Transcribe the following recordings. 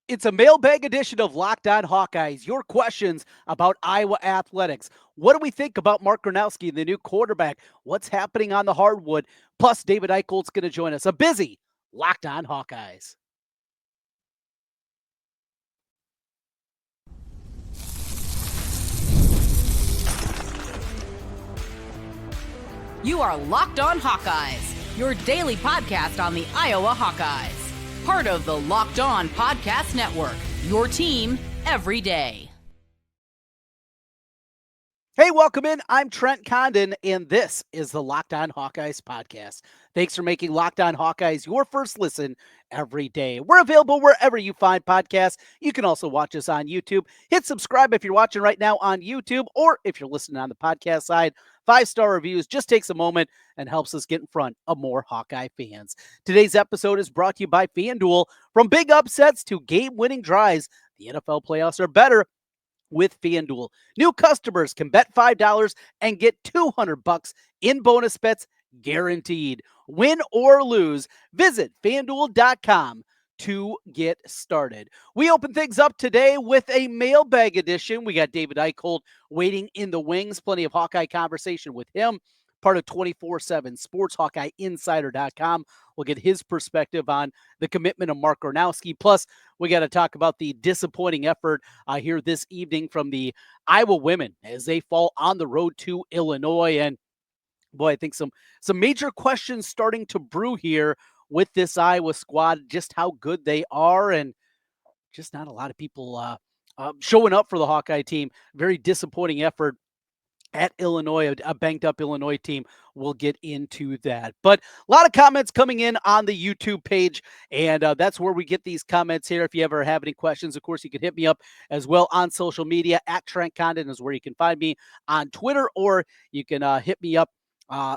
It's a mailbag edition of Locked On Hawkeyes. Your questions about Iowa athletics. What do we think about Mark Gronowski, the new quarterback? What's happening on the hardwood? Plus, David Eicholt's going to join us. A busy Locked On Hawkeyes. You are Locked On Hawkeyes, your daily podcast on the Iowa Hawkeyes. Part of the Locked On Podcast Network, your team every day. Hey, welcome in. I'm Trent Condon, and this is the Locked On Hawkeyes podcast. Thanks for making Locked On Hawkeyes your first listen every day. We're available wherever you find podcasts. You can also watch us on YouTube. Hit subscribe if you're watching right now on YouTube, or if you're listening on the podcast side. 5-star reviews just takes a moment and helps us get in front of more Hawkeye fans. Today's episode is brought to you by FanDuel. From big upsets to game-winning drives, the NFL playoffs are better with FanDuel. New customers can bet $5 and get $200 in bonus bets guaranteed. Win or lose, visit FanDuel.com to get started. We open things up today with a mailbag edition. We got David Eicholt waiting in the wings. Plenty of Hawkeye conversation with him. Part of 24/7 Sports, HawkeyeInsider.com. We'll get his perspective on the commitment of Mark Gronowski. Plus, we got to talk about the disappointing effort here this evening from the Iowa women as they fall on the road to Illinois. And boy, I think some major questions starting to brew here with this Iowa squad, just how good they are, and just not a lot of people showing up for the Hawkeye team. Very disappointing effort at Illinois, a banged up Illinois team. We'll get into that. But a lot of comments coming in on the YouTube page, and that's where we get these comments here. If you ever have any questions, of course, you can hit me up as well on social media. At Trent Condon is where you can find me on Twitter, or you can hit me up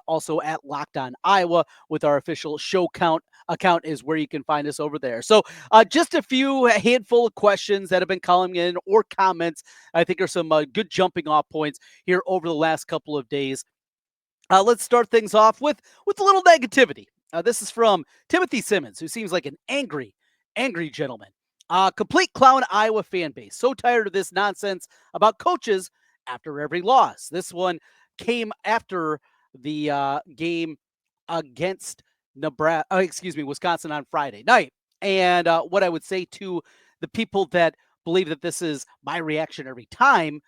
also at Locked On Iowa with our official show account is where you can find us over there. So just a handful of questions that have been calling in or comments I think are some good jumping off points here over the last couple of days. Let's start things off with a little negativity. This is from Timothy Simmons, who seems like an angry gentleman. Complete clown Iowa fan base. So tired of this nonsense about coaches after every loss. This one came after the game against Wisconsin on Friday night. And what I would say to the people that believe that this is my reaction every time,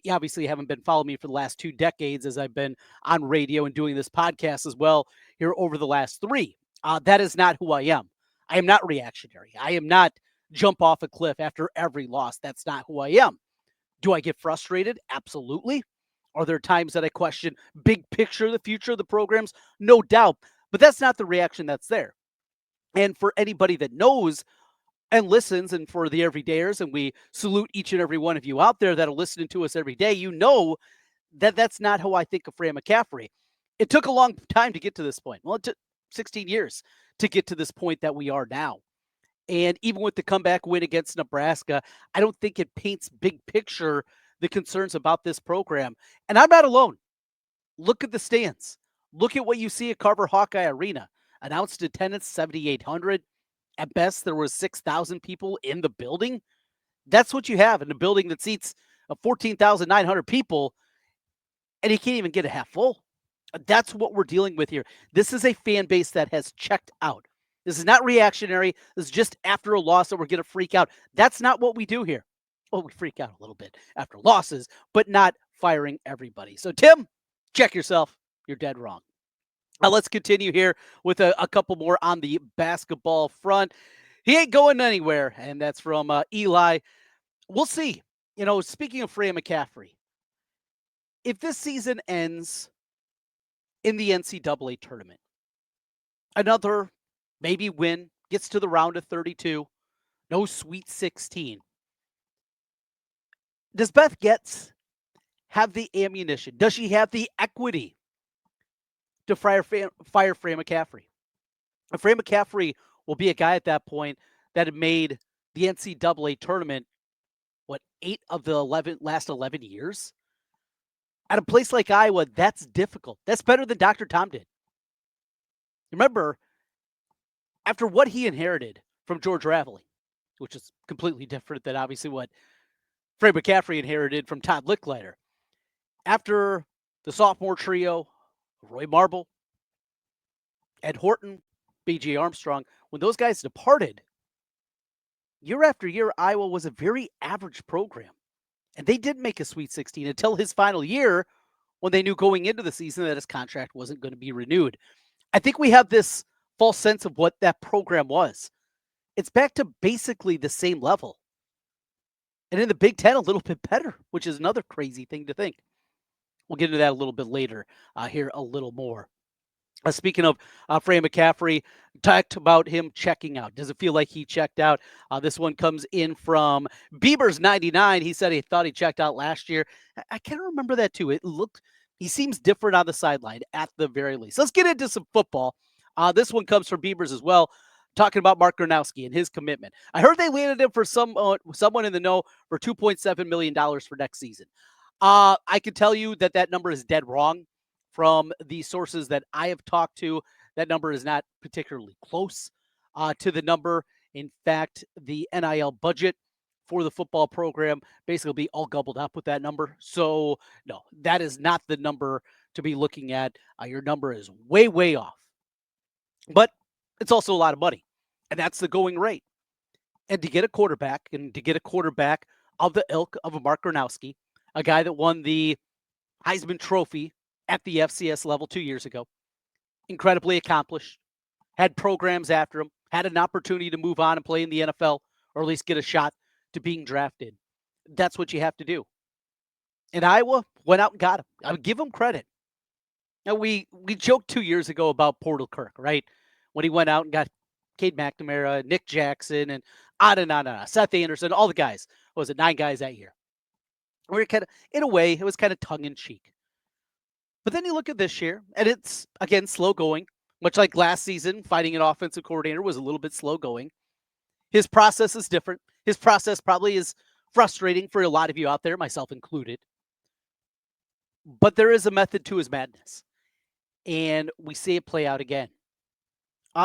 you obviously haven't been following me for the last 2 decades as I've been on radio and doing this podcast as well here over the last 3. That is not who I am. I am not reactionary. I am not jump off a cliff after every loss. That's not who I am. Do I get frustrated? Absolutely. Are there times that I question big picture, the future of the programs? No doubt. But that's not the reaction that's there. And for anybody that knows and listens, and for the everydayers, and we salute each and every one of you out there that are listening to us every day, you know that that's not how I think of Fran McCaffrey. It took a long time to get to this point. Well, it took 16 years to get to this point that we are now. And even with the comeback win against Nebraska, I don't think it paints big picture the concerns about this program. And I'm not alone. Look at the stands. Look at what you see at Carver-Hawkeye Arena. Announced attendance 7,800. At best, there was 6,000 people in the building. That's what you have in a building that seats 14,900 people, and you can't even get a half full. That's what we're dealing with here. This is a fan base that has checked out. This is not reactionary. This is just after a loss that we're going to freak out. That's not what we do here. Well, we freak out a little bit after losses, but not firing everybody. So, Tim, check yourself. You're dead wrong. Let's continue here with a couple more on the basketball front. He ain't going anywhere, and that's from Eli. We'll see. Speaking of Fran McCaffrey, if this season ends in the NCAA tournament, another maybe win, gets to the round of 32, no Sweet 16. Does Beth Getz have the ammunition? Does she have the equity to fire Fran McCaffrey? And Fran McCaffrey will be a guy at that point that had made the NCAA tournament, 8 of the last 11 years? At a place like Iowa, that's difficult. That's better than Dr. Tom did. Remember, after what he inherited from George Raveling, which is completely different than obviously what Fred McCaffrey inherited from Todd Licklider. After the sophomore trio, Roy Marble, Ed Horton, B.J. Armstrong, when those guys departed, year after year, Iowa was a very average program. And they didn't make a Sweet 16 until his final year when they knew going into the season that his contract wasn't going to be renewed. I think we have this false sense of what that program was. It's back to basically the same level. And in the Big Ten, a little bit better, which is another crazy thing to think. We'll get into that a little bit later here a little more. Speaking of Fran McCaffrey, talked about him checking out. Does it feel like he checked out? This one comes in from Beavers99. He said he thought he checked out last year. I kind of remember that too. He seems different on the sideline at the very least. Let's get into some football. This one comes from Beavers as well, talking about Mark Gronowski and his commitment. I heard they landed him for someone in the know for $2.7 million for next season. I can tell you that number is dead wrong. From the sources that I have talked to, that number is not particularly close to the number. In fact, the NIL budget for the football program basically will be all gobbled up with that number. So, no, that is not the number to be looking at. Your number is way, way off. But it's also a lot of money, and that's the going rate. And to get a quarterback, of the ilk of a Mark Gronowski, a guy that won the Heisman Trophy at the FCS level 2 years ago. Incredibly accomplished, had programs after him, had an opportunity to move on and play in the NFL, or at least get a shot to being drafted. That's what you have to do. And Iowa went out and got him. I would give him credit. Now, we joked 2 years ago about Portal Kirk, right? When he went out and got Cade McNamara, Nick Jackson, and on and on and on. Seth Anderson, all the guys. What was it, 9 guys that year? We kind of, in a way, it was kind of tongue-in-cheek. But then you look at this year, and it's, again, slow going. Much like last season, finding an offensive coordinator was a little bit slow going. His process is different. His process probably is frustrating for a lot of you out there, myself included. But there is a method to his madness. And we see it play out again.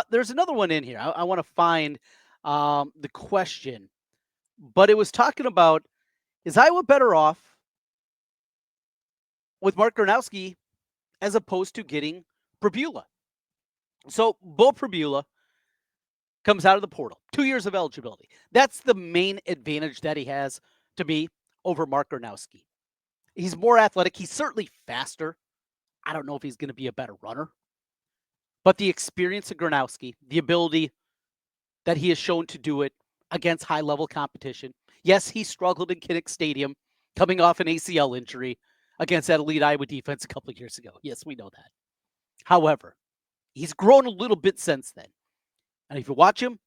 There's another one in here. I want to find the question. But it was talking about, is Iowa better off with Mark Gronowski as opposed to getting Pribula? So Bo Pribula comes out of the portal, 2 years of eligibility. That's the main advantage that he has to me over Mark Gronowski. He's more athletic. He's certainly faster. I don't know if he's going to be a better runner. But the experience of Gronowski, the ability that he has shown to do it against high-level competition. Yes, he struggled in Kinnick Stadium coming off an ACL injury against that elite Iowa defense a couple of years ago. Yes, we know that. However, he's grown a little bit since then. And if you watch him,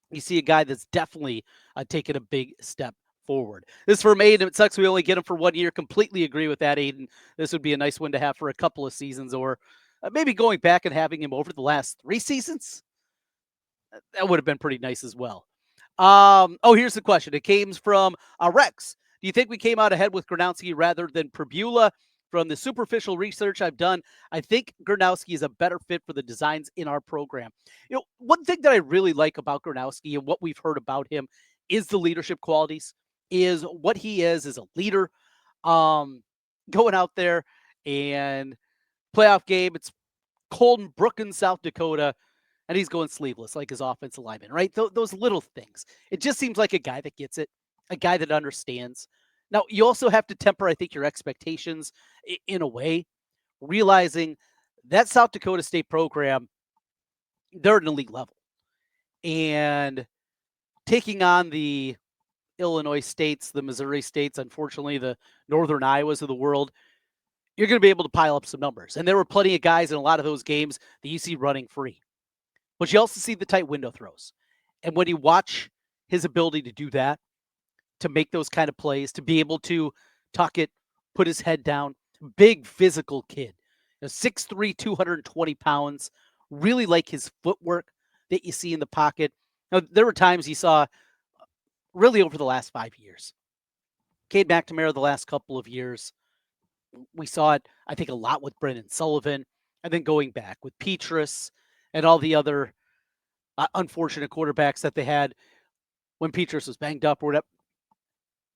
you see a guy that's definitely taken a big step forward. This is from Aiden. It sucks we only get him for 1 year. Completely agree with that, Aiden. This would be a nice one to have for a couple of seasons, or maybe going back and having him over the last 3 seasons. That would have been pretty nice as well. Here's the question. It came from Rex. Do you think we came out ahead with Gronowski rather than Pribula? From the superficial research I've done, I think Gronowski is a better fit for the designs in our program. One thing that I really like about Gronowski and what we've heard about him is the leadership qualities, is what he is as a leader. Going out there and playoff game, it's cold in Brookings, South Dakota, and he's going sleeveless like his offensive lineman, right? Those little things. It just seems like a guy that gets it, a guy that understands. Now, you also have to temper, I think, your expectations in a way, realizing that South Dakota State program, they're at an elite level. And taking on the Illinois states, the Missouri states, unfortunately, the northern Iowas of the world, you're going to be able to pile up some numbers. And there were plenty of guys in a lot of those games that you see running free. But you also see the tight window throws. And when you watch his ability to do that, to make those kind of plays, to be able to tuck it, put his head down, big physical kid, 6'3", 220 pounds, really like his footwork that you see in the pocket. Now, there were times you saw really over the last 5 years. Cade McNamara the last couple of years. We saw it, I think, a lot with Brendan Sullivan, and then going back with Petrus and all the other unfortunate quarterbacks that they had. when Petras was banged up or whatever.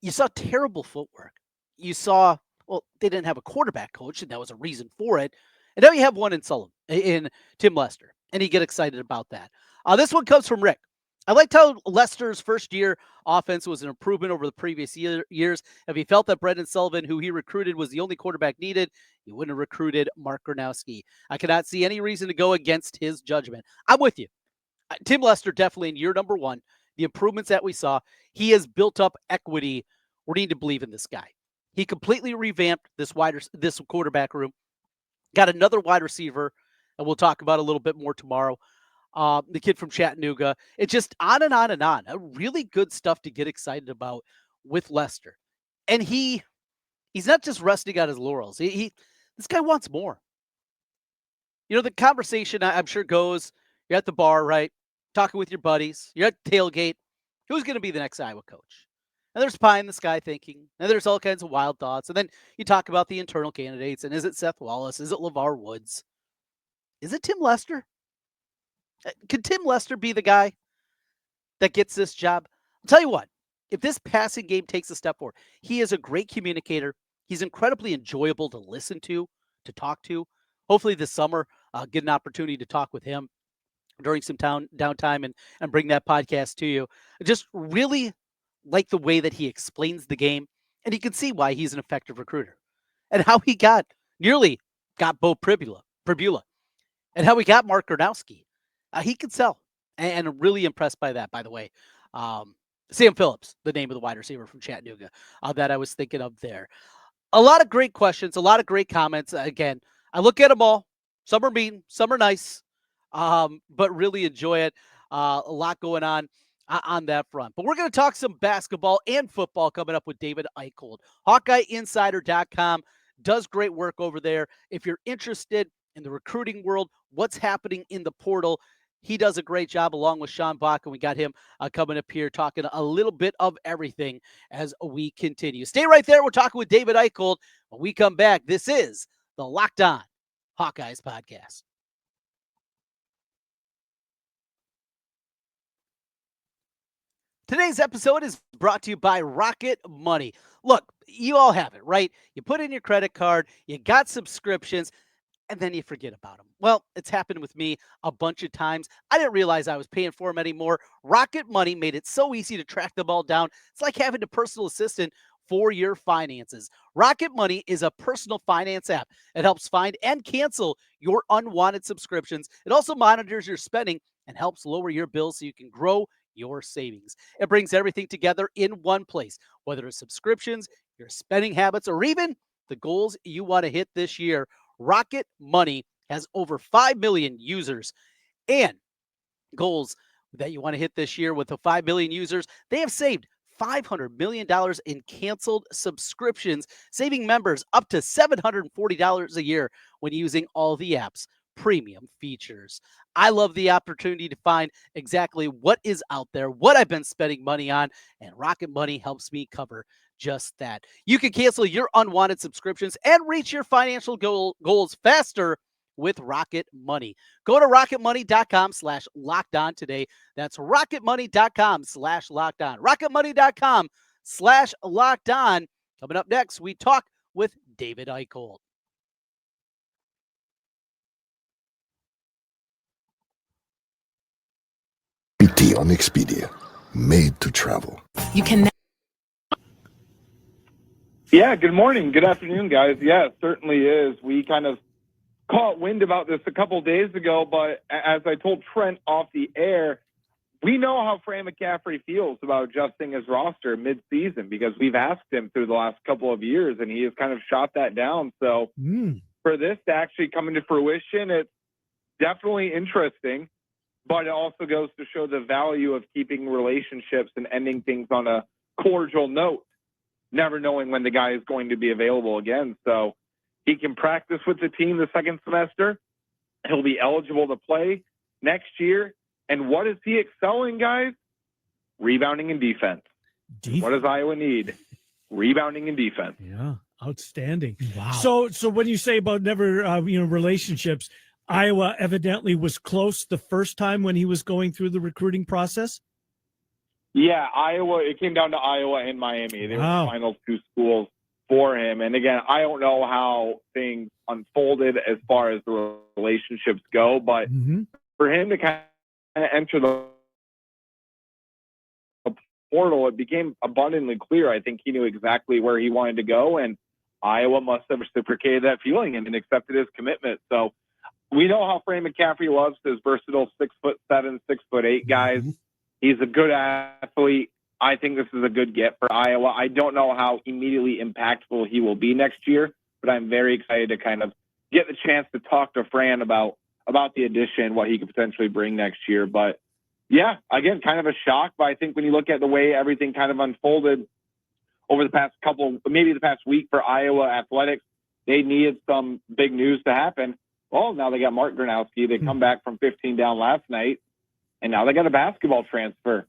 You saw terrible footwork. You saw, well, they didn't have a quarterback coach, and that was a reason for it. And now you have one in Tim Lester, and you get excited about that. This one comes from Rick. I liked how Lester's first-year offense was an improvement over the previous years. If he felt that Brendan Sullivan, who he recruited, was the only quarterback needed, he wouldn't have recruited Mark Gronowski. I cannot see any reason to go against his judgment. I'm with you. Tim Lester, definitely in year number one. The improvements that we saw, he has built up equity. We need to believe in this guy. He completely revamped this quarterback room. Got another wide receiver, and we'll talk about a little bit more tomorrow. The kid from Chattanooga. It's just on and on and on. A really good stuff to get excited about with Lester. And he's not just resting on his laurels. This guy wants more. You know, the conversation I'm sure goes, you're at the bar, right? Talking with your buddies. You're at tailgate. Who's going to be the next Iowa coach? And there's pie in the sky thinking. And there's all kinds of wild thoughts. And then you talk about the internal candidates. And is it Seth Wallace? Is it LeVar Woods? Is it Tim Lester? Could Tim Lester be the guy that gets this job? I'll tell you what, if this passing game takes a step forward, he is a great communicator. He's incredibly enjoyable to listen to talk to. Hopefully this summer, get an opportunity to talk with him during some downtime and bring that podcast to you. I just really like the way that he explains the game, and you can see why he's an effective recruiter and how he nearly got Bo Pribula, and how he got Mark Gronowski. He can sell, and I'm really impressed by that, by the way. Sam Phillips, the name of the wide receiver from Chattanooga, that I was thinking of there. A lot of great questions, a lot of great comments. Again, I look at them all. Some are mean, some are nice, but really enjoy it. A lot going on that front. But we're going to talk some basketball and football coming up with David Eicholt. HawkeyeInsider.com does great work over there. If you're interested in the recruiting world, what's happening in the portal, he does a great job along with Sean Bach, and we got him coming up here talking a little bit of everything as we continue. Stay right there. We're talking with David Eicholt. When we come back, this is the Locked On Hawkeyes podcast. Today's episode is brought to you by Rocket Money. Look, you all have it, right? You put in your credit card, you got subscriptions, and then you forget about them. Well, it's happened with me a bunch of times. I didn't realize I was paying for them anymore. Rocket Money made it so easy to track them all down. It's like having a personal assistant for your finances. Rocket Money is a personal finance app. It helps find and cancel your unwanted subscriptions. It also monitors your spending and helps lower your bills so you can grow your savings. It brings everything together in one place, whether it's subscriptions, your spending habits, or even the goals you want to hit this year. Rocket Money has over 5 million users, and goals that you want to hit this year with the 5 million users, they have saved $500 million in canceled subscriptions, saving members up to $740 a year when using all the app's premium features. I love the opportunity to find exactly what is out there, what I've been spending money on, and Rocket Money helps me cover just that. You can cancel your unwanted subscriptions and reach your financial goals faster with Rocket Money. Go to rocketmoney.com/lockedon today. That's rocketmoney.com/lockedon. rocketmoney.com/lockedon. Coming up next, we talk with David Eicholt. PT on Expedia, made to travel. You can. Yeah, good morning. Good afternoon, guys. Yeah, it certainly is. We kind of caught wind about this a couple days ago, but as I told Trent off the air, we know how Fran McCaffrey feels about adjusting his roster mid-season because we've asked him through the last couple of years, and he has kind of shot that down. So for this to actually come into fruition, it's definitely interesting, but it also goes to show the value of keeping relationships and ending things on a cordial note, never knowing when the guy is going to be available again. So he can practice with the team the second semester. He'll be eligible to play next year. And what is he excelling, guys? Rebounding and defense. What does Iowa need? Rebounding and defense. Yeah, outstanding. Wow. So when you say about never, relationships, Iowa evidently was close the first time when he was going through the recruiting process? Yeah, Iowa. It came down to Iowa and Miami. They were Wow. the final two schools for him. And again, I don't know how things unfolded as far as the relationships go, but for him to kind of enter the portal, it became abundantly clear. I think he knew exactly where he wanted to go, and Iowa must have reciprocated that feeling and accepted his commitment. So we know how Fran McCaffery loves his versatile 6'7", 6'8" guys. He's a good athlete. I think this is a good get for Iowa. I don't know how immediately impactful he will be next year, but I'm very excited to kind of get the chance to talk to Fran about the addition, what he could potentially bring next year. But yeah, again, kind of a shock. But I think when you look at the way everything kind of unfolded over the past maybe the past week for Iowa athletics, they needed some big news to happen. Well, now they got Mark Gronowski. They come back from 15 down last night, and now they got a basketball transfer.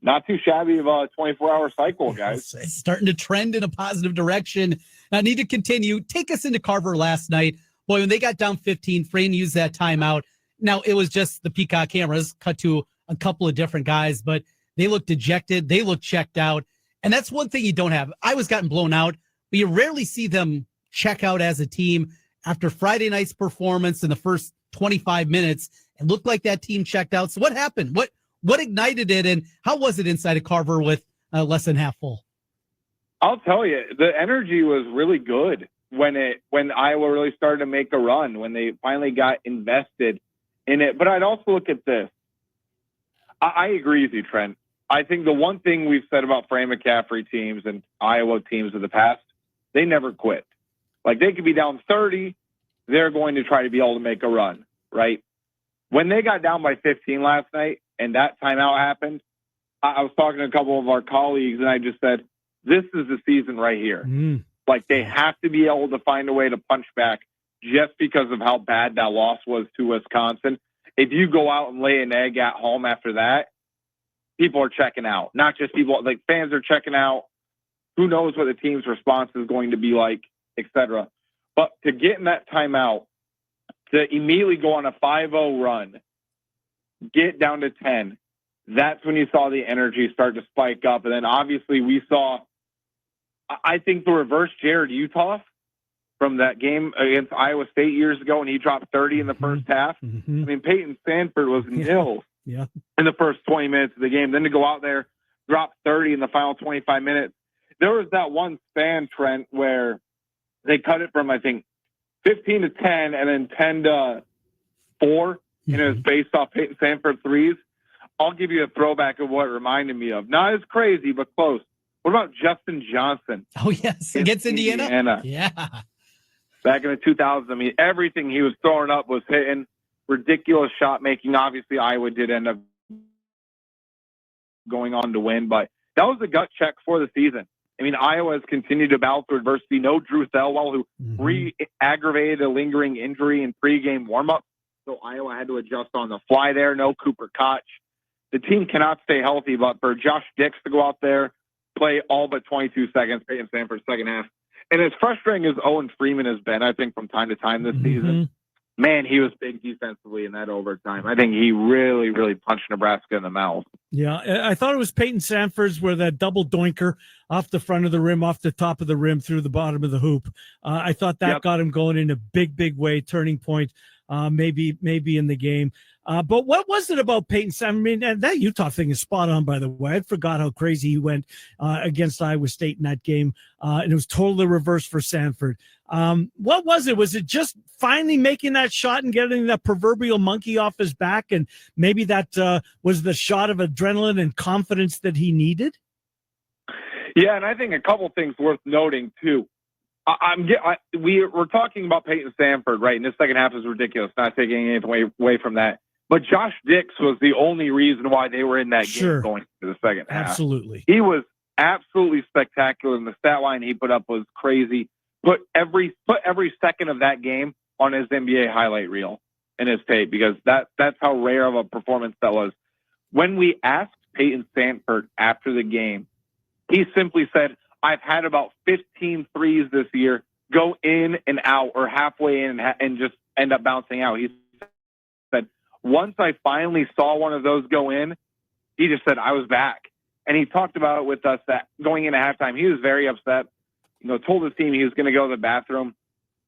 Not too shabby of a 24-hour cycle, guys. It's starting to trend in a positive direction. I need to continue. Take us into Carver last night. Boy, when they got down 15, Fran used that timeout. Now, it was just the Peacock cameras cut to a couple of different guys, but they looked dejected. They looked checked out. And that's one thing you don't have. Iowa's gotten blown out, but you rarely see them check out as a team. After Friday night's performance in the first 25 minutes, it looked like that team checked out. So what happened? What ignited it, and how was it inside of Carver with less than half full? I'll tell you, the energy was really good when Iowa really started to make a run, when they finally got invested in it. But I'd also look at this. I agree with you, Trent. I think the one thing we've said about Fran McCaffery teams and Iowa teams of the past, they never quit. Like, they could be down 30, they're going to try to be able to make a run, right? When they got down by 15 last night and that timeout happened, I was talking to a couple of our colleagues, and I just said, this is the season right here. Like, they have to be able to find a way to punch back just because of how bad that loss was to Wisconsin. If you go out and lay an egg at home after that, people are checking out. Not just people, like fans are checking out. Who knows what the team's response is going to be like, etc. But to get in that timeout, to immediately go on a 5-0 run, get down to 10, that's when you saw the energy start to spike up. And then obviously we saw, I think, the reverse Jared Uthoff from that game against Iowa State years ago when he dropped 30 in the first half. I mean, Payton Sandfort was nil in the first 20 minutes of the game. Then to go out there, drop 30 in the final 25 minutes. There was that one span, Trent, where they cut it from, I think, 15 to 10 and then 10 to 4, and it was based off Payton Sandfort threes. I'll give you a throwback of what it reminded me of. Not as crazy, but close. What about Justin Johnson? Oh, yes. Against Indiana? Yeah. Back in the 2000s, I mean, everything he was throwing up was hitting. Ridiculous shot making. Obviously, Iowa did end up going on to win, but that was a gut check for the season. I mean, Iowa has continued to battle through adversity. No Drew Thelwell, who re-aggravated a lingering injury in pregame warm-up. So Iowa had to adjust on the fly there. No Cooper Koch. The team cannot stay healthy, but for Josh Dix to go out there, play all but 22 seconds, Payton Sandfort's second half. And as frustrating as Owen Freeman has been, I think, from time to time this season, man, he was big defensively in that overtime. I think he really, really punched Nebraska in the mouth. Yeah, I thought it was Payton Sandfort's where that double doinker off the front of the rim, off the top of the rim, through the bottom of the hoop. I thought that got him going in a big, big way, turning point, maybe in the game. But what was it about Payton Sandfort? I mean, and that Utah thing is spot on, by the way. I forgot how crazy he went against Iowa State in that game, and it was totally reversed for Sandfort. What was it? Was it just finally making that shot and getting that proverbial monkey off his back, and maybe that was the shot of adrenaline and confidence that he needed? Yeah, and I think a couple things worth noting, too. We're talking about Payton Sandfort, right? And this second half is ridiculous, not taking anything away from that. But Josh Dix was the only reason why they were in that game going to the second half. Absolutely. He was absolutely spectacular, and the stat line he put up was crazy. Put every second of that game on his NBA highlight reel in his tape, because that's how rare of a performance that was. When we asked Payton Sandfort after the game, he simply said, I've had about 15 threes this year go in and out, or halfway in and just end up bouncing out. He said, once I finally saw one of those go in, he just said, I was back. And he talked about it with us that going into halftime, he was very upset, told his team he was going to go to the bathroom.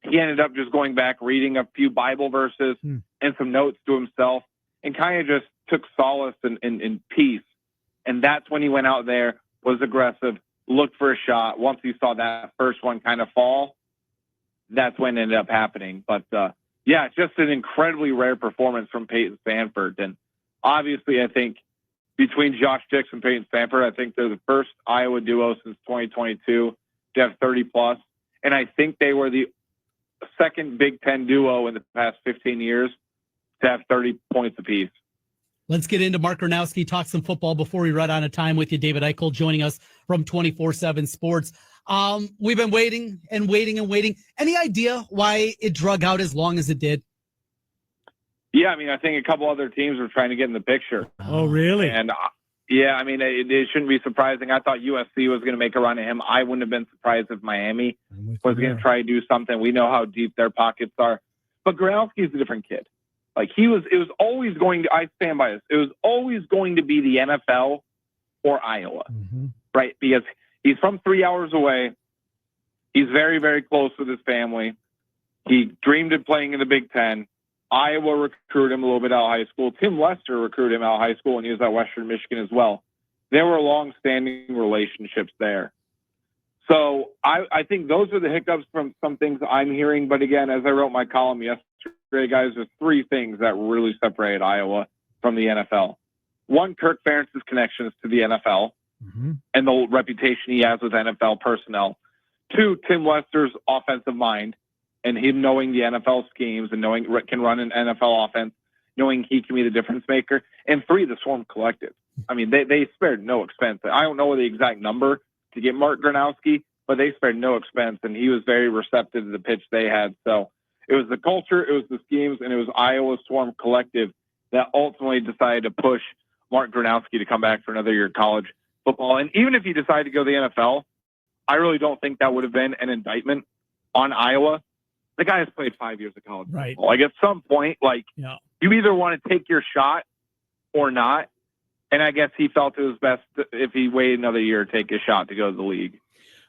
He ended up just going back, reading a few Bible verses and some notes to himself, and kind of just took solace in peace. And that's when he went out there, was aggressive, looked for a shot. Once he saw that first one kind of fall, that's when it ended up happening. But, just an incredibly rare performance from Payton Sandfort. And obviously, I think between Josh Dix and Payton Sandfort, I think they're the first Iowa duo since 2022 to have 30-plus. And I think they were the second Big Ten duo in the past 15 years to have 30 points apiece. Let's get into Mark Gronowski, talk some football before we run out of time with you. David Eicholt joining us from 24/7 Sports. We've been waiting and waiting and waiting. Any idea why it drug out as long as it did? Yeah, I think a couple other teams were trying to get in the picture. Oh, really? And it shouldn't be surprising. I thought USC was going to make a run at him. I wouldn't have been surprised if Miami was going to try to do something. We know how deep their pockets are. But Gronowski's a different kid. It was always going to, I stand by this, it was always going to be the NFL or Iowa, right? Because he's from 3 hours away. He's very, very close with his family. He dreamed of playing in the Big Ten. Iowa recruited him a little bit out of high school. Tim Lester recruited him out of high school, and he was at Western Michigan as well. There were long-standing relationships there. So I think those are the hiccups from some things I'm hearing. But again, as I wrote my column yesterday, guys, there's three things that really separated Iowa from the NFL. One, Kirk Ferentz's connections to the NFL and the reputation he has with NFL personnel. Two, Tim Lester's offensive mind and him knowing the NFL schemes and knowing can run an NFL offense, knowing he can be the difference maker. And three, the Swarm Collective. They spared no expense. I don't know the exact number to get Mark Gronowski, but they spared no expense, and he was very receptive to the pitch they had. So it was the culture, it was the schemes, and it was Iowa Swarm Collective that ultimately decided to push Mark Gronowski to come back for another year of college football. And even if he decided to go to the NFL, I really don't think that would have been an indictment on Iowa. The guy has played 5 years of college football. At some point, you either want to take your shot or not. And I guess he felt it was best if he waited another year to take a shot to go to the league.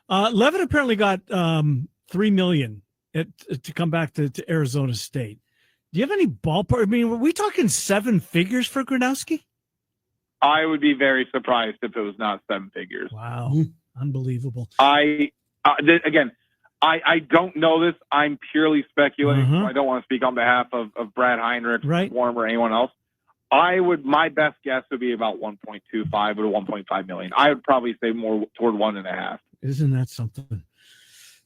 Levin apparently got $3 million to come back to Arizona State. Do you have any ballpark? Were we talking seven figures for Gronowski? I would be very surprised if it was not seven figures. Wow, unbelievable. I don't know this. I'm purely speculating. So I don't want to speak on behalf of Brad Heinrich, Swarm, or anyone else. My best guess would be about 1.25 to 1.5 million. I would probably say more toward 1.5. Isn't that something?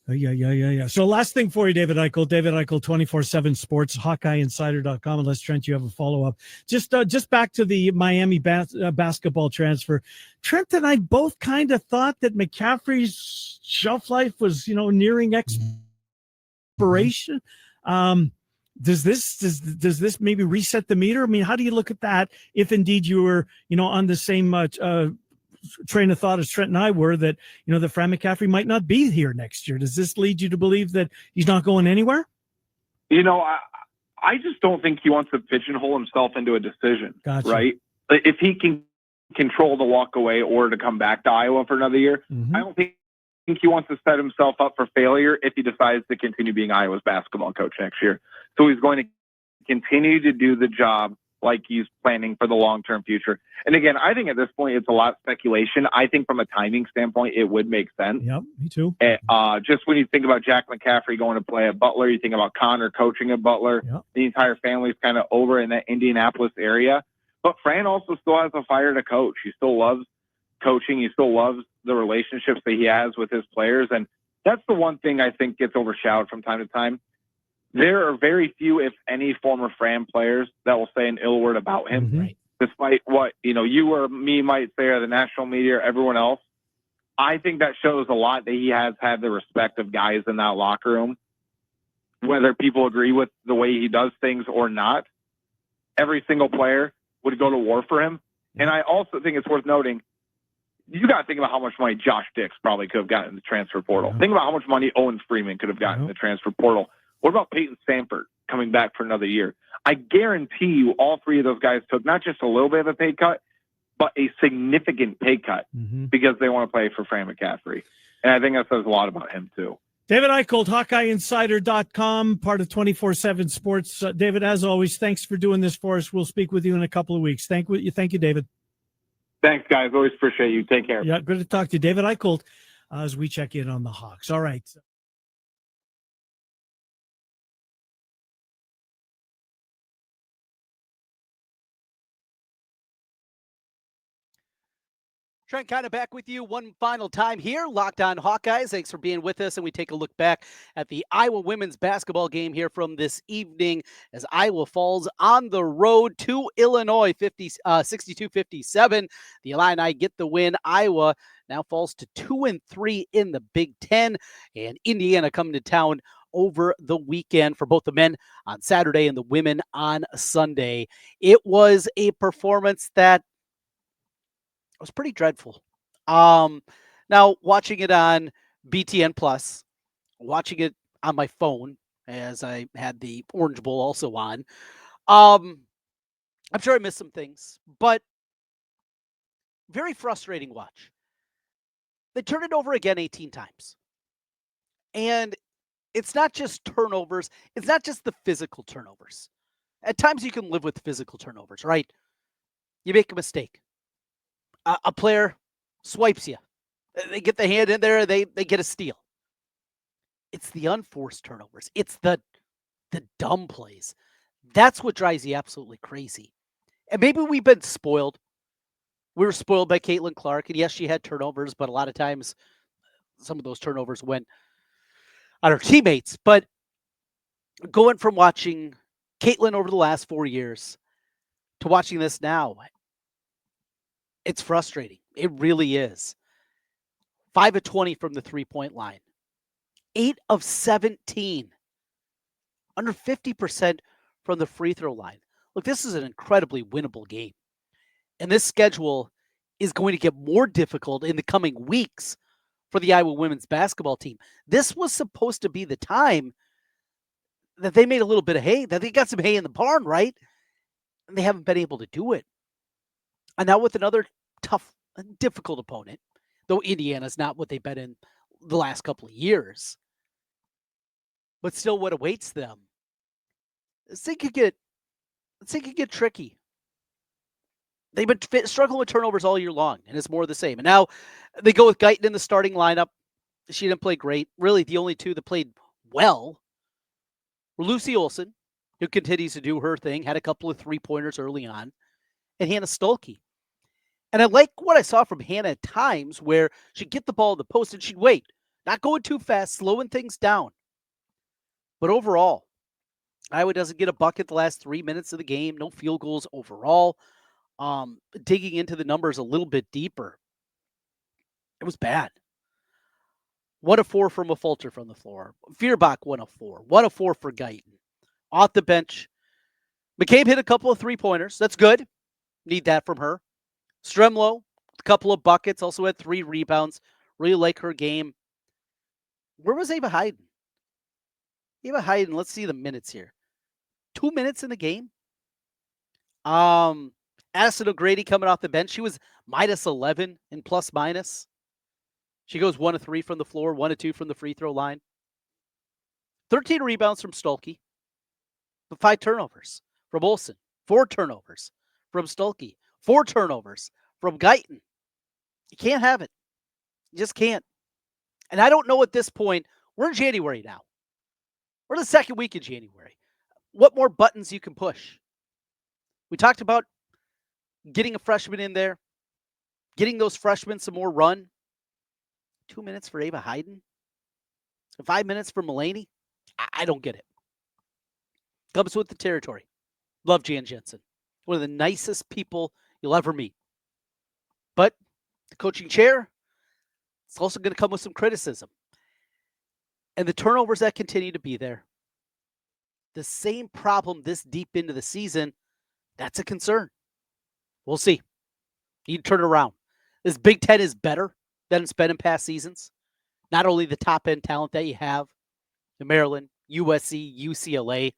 Yeah. So last thing for you, David Eicholt. David Eicholt, 24/7 Sports, HawkeyeInsider.com. Unless, Trent, you have a follow-up. Just back to the Miami basketball transfer. Trent and I both kind of thought that McCaffrey's shelf life was, nearing expiration. Does this maybe reset the meter? How do you look at that if indeed you were, on the same train of thought as Trent and I were, that, that Fran McCaffrey might not be here next year? Does this lead you to believe that he's not going anywhere? I just don't think he wants to pigeonhole himself into a decision, Gotcha. Right? If he can control the walk away or to come back to Iowa for another year, I don't think he wants to set himself up for failure if he decides to continue being Iowa's basketball coach next year. So he's going to continue to do the job like he's planning for the long-term future. And again, I think at this point, it's a lot of speculation. I think from a timing standpoint, it would make sense. Yep, me too. Just when you think about Jack McCaffrey going to play at Butler, you think about Connor coaching at Butler. Yep. The entire family's kind of over in that Indianapolis area. But Fran also still has a fire to coach. He still loves coaching. He still loves the relationships that he has with his players. And that's the one thing I think gets overshadowed from time to time. There are very few, if any, former Fran players that will say an ill word about him, Right. Despite what, you or me might say, or the national media, or everyone else. I think that shows a lot that he has had the respect of guys in that locker room, whether people agree with the way he does things or not. Every single player would go to war for him. And I also think it's worth noting, you got to think about how much money Josh Dix probably could have gotten in the transfer portal. Think about how much money Owen Freeman could have gotten in the transfer portal. What about Payton Sandfort coming back for another year? I guarantee you all three of those guys took not just a little bit of a pay cut, but a significant pay cut because they want to play for Fran McCaffrey. And I think that says a lot about him too. David Eicholt, HawkeyeInsider.com, part of 24/7 Sports. David, as always, thanks for doing this for us. We'll speak with you in a couple of weeks. Thank you, David. Thanks, guys. Always appreciate you. Take care. Yeah, good to talk to you. David Eicholt, as we check in on the Hawks. All right. Trent kind of back with you one final time here. Locked On Hawkeyes. Thanks for being with us. And we take a look back at the Iowa women's basketball game here from this evening as Iowa falls on the road to Illinois, 62-57. The Illini get the win. Iowa now falls to 2-3 in the Big Ten. And Indiana coming to town over the weekend for both the men on Saturday and the women on Sunday. It was a performance that was pretty dreadful. Now watching it on BTN Plus, watching it on my phone as I had the Orange Bowl also on. I'm sure I missed some things, but very frustrating watch. They turned it over again 18 times. And it's not just turnovers. It's not just the physical turnovers. At times you can live with physical turnovers, right? You make a mistake. A player swipes you. They get the hand in there. They get a steal. It's the unforced turnovers. It's the dumb plays. That's what drives you absolutely crazy. And maybe we've been spoiled. We were spoiled by Caitlin Clark. And yes, she had turnovers, but a lot of times some of those turnovers went on her teammates. But going from watching Caitlin over the last 4 years to watching this now, it's frustrating. It really is. 5 of 20 from the three-point line. 8 of 17. Under 50% from the free throw line. Look, this is an incredibly winnable game. And this schedule is going to get more difficult in the coming weeks for the Iowa women's basketball team. This was supposed to be the time that they made a little bit of hay, that they got some hay in the barn, right? And they haven't been able to do it. And now with another tough, difficult opponent, though Indiana's not what they've been in the last couple of years, but still what awaits them. This thing could get tricky. They've been struggling with turnovers all year long, and it's more of the same. And now they go with Guyton in the starting lineup. She didn't play great. Really, the only two that played well were Lucy Olson, who continues to do her thing, had a couple of three-pointers early on, and Hannah Stolke. And I like what I saw from Hannah at times where she'd get the ball in the post and she'd wait, not going too fast, slowing things down. But overall, Iowa doesn't get a bucket the last 3 minutes of the game. No field goals overall. Digging into the numbers a little bit deeper, it was bad. 1 of 4 from Affolter from the floor. Feuerbach 1 of 4. 1 of 4 for Guyton. Off the bench, McCabe hit a couple of three-pointers. That's good. Need that from her. Stremlow, a couple of buckets, also had 3 rebounds. Really like her game. Where was Ava Hayden? Ava Hayden, let's see the minutes here. 2 minutes in the game. Addison O'Grady coming off the bench. She was minus 11 in plus minus. She goes 1 of 3 from the floor, 1 of 2 from the free throw line. 13 rebounds from Stolke, but 5 turnovers from Olsen. 4 turnovers from Stolke. 4 turnovers from Guyton. You can't have it. You just can't. And I don't know at this point, we're in January now. We're the second week in January. What more buttons you can push? We talked about getting a freshman in there, getting those freshmen some more run. 2 minutes for Ava Hayden. 5 minutes for Mulaney. I don't get it. Comes with the territory. Love Jan Jensen. One of the nicest people you'll ever meet. But the coaching chair, it's also going to come with some criticism. And the turnovers that continue to be there. The same problem this deep into the season, that's a concern. We'll see. You need to turn it around. This Big Ten is better than it's been in past seasons. Not only the top-end talent that you have in Maryland, USC, UCLA,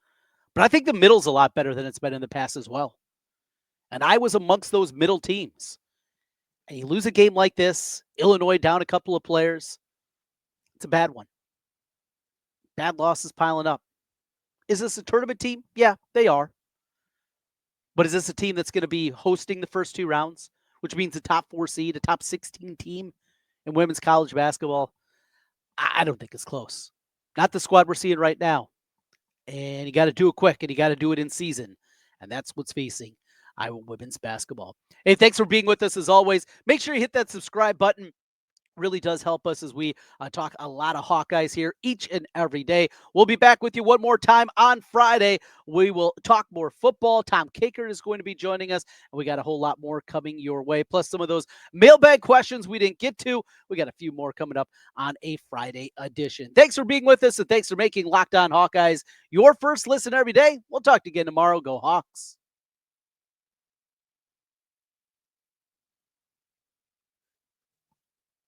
but I think the middle's a lot better than it's been in the past as well. And I was amongst those middle teams and you lose a game like this, Illinois down a couple of players, it's a bad one. Bad losses piling up. Is this a tournament team? Yeah, they are. But is this a team that's going to be hosting the first 2 rounds, which means a top 4 seed, a top 16 team in women's college basketball? I don't think it's close. Not the squad we're seeing right now. And you got to do it quick, and you got to do it in season. And that's what's facing Iowa women's basketball. Hey, thanks for being with us as always. Make sure you hit that subscribe button. Really does help us as we talk a lot of Hawkeyes here each and every day. We'll be back with you one more time on Friday. We will talk more football. Tom Kakert is going to be joining us, and we got a whole lot more coming your way, plus some of those mailbag questions we didn't get to. We got a few more coming up on a Friday edition. Thanks for being with us, and thanks for making Locked On Hawkeyes your first listen every day. We'll talk to you again tomorrow. Go Hawks.